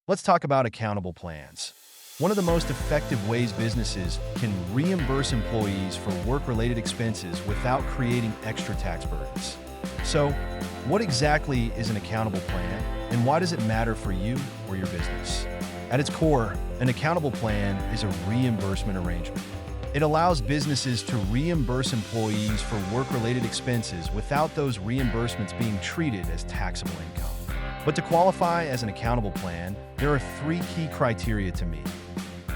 Let's talk about accountable plans. One of the most effective ways businesses can reimburse employees for work-related expenses without creating extra tax burdens. So, what exactly is an accountable plan, and why does it matter for you or your business? At its core, an accountable plan is a reimbursement arrangement. It allows businesses to reimburse employees for work-related expenses without those reimbursements being treated as taxable income. But to qualify as an accountable plan, there are three key criteria to meet.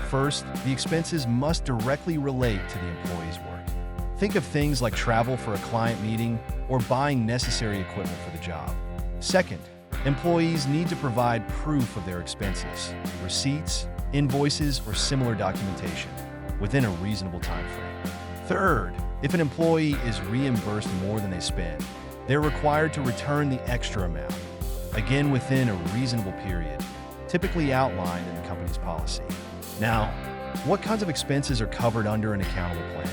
First, the expenses must directly relate to the employee's work. Think of things like travel for a client meeting or buying necessary equipment for the job. Second, employees need to provide proof of their expenses, receipts, invoices, or similar documentation within a reasonable time frame. Third, if an employee is reimbursed more than they spend, they're required to return the extra amount, again within a reasonable period, typically outlined in the company's policy. Now, what kinds of expenses are covered under an accountable plan?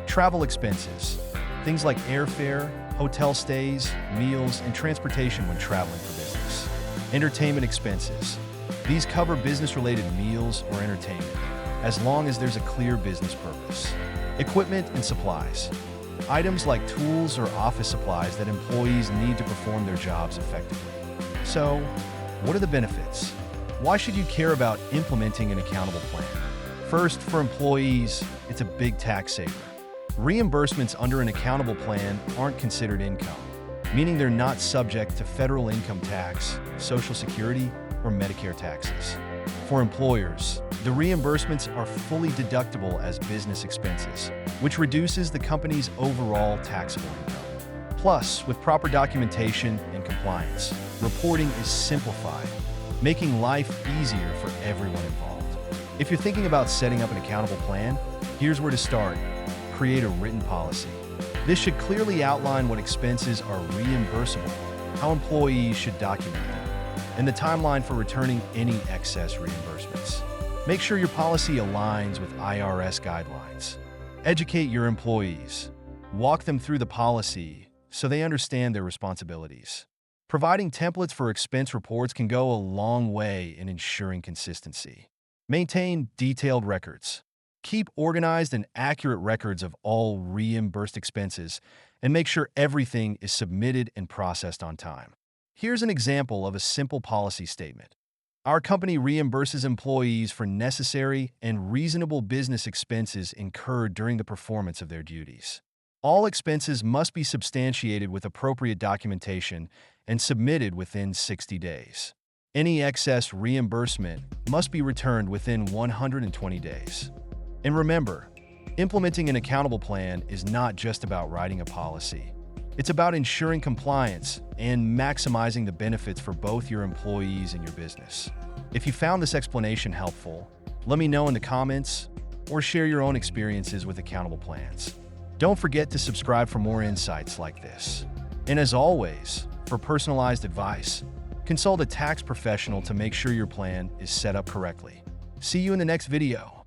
Travel expenses, things like airfare, hotel stays, meals, and transportation when traveling for business. Entertainment expenses. These cover business-related meals or entertainment, as long as there's a clear business purpose. Equipment and supplies. Items like tools or office supplies that employees need to perform their jobs effectively. So, what are the benefits? Why should you care about implementing an accountable plan? First, for employees, it's a big tax saver. Reimbursements under an accountable plan aren't considered income, meaning they're not subject to federal income tax, Social Security, or Medicare taxes. For employers, the reimbursements are fully deductible as business expenses, which reduces the company's overall taxable income. Plus, with proper documentation and compliance, reporting is simplified, making life easier for everyone involved. If you're thinking about setting up an accountable plan, here's where to start. Create a written policy. This should clearly outline what expenses are reimbursable, how employees should document them, and the timeline for returning any excess reimbursements. Make sure your policy aligns with IRS guidelines. Educate your employees. Walk them through the policy so they understand their responsibilities. Providing templates for expense reports can go a long way in ensuring consistency. Maintain detailed records. Keep organized and accurate records of all reimbursed expenses and make sure everything is submitted and processed on time. Here's an example of a simple policy statement. Our company reimburses employees for necessary and reasonable business expenses incurred during the performance of their duties. All expenses must be substantiated with appropriate documentation and submitted within 60 days. Any excess reimbursement must be returned within 120 days. And remember, implementing an accountable plan is not just about writing a policy. It's about ensuring compliance and maximizing the benefits for both your employees and your business. If you found this explanation helpful, let me know in the comments or share your own experiences with accountable plans. Don't forget to subscribe for more insights like this. And as always, for personalized advice, consult a tax professional to make sure your plan is set up correctly. See you in the next video.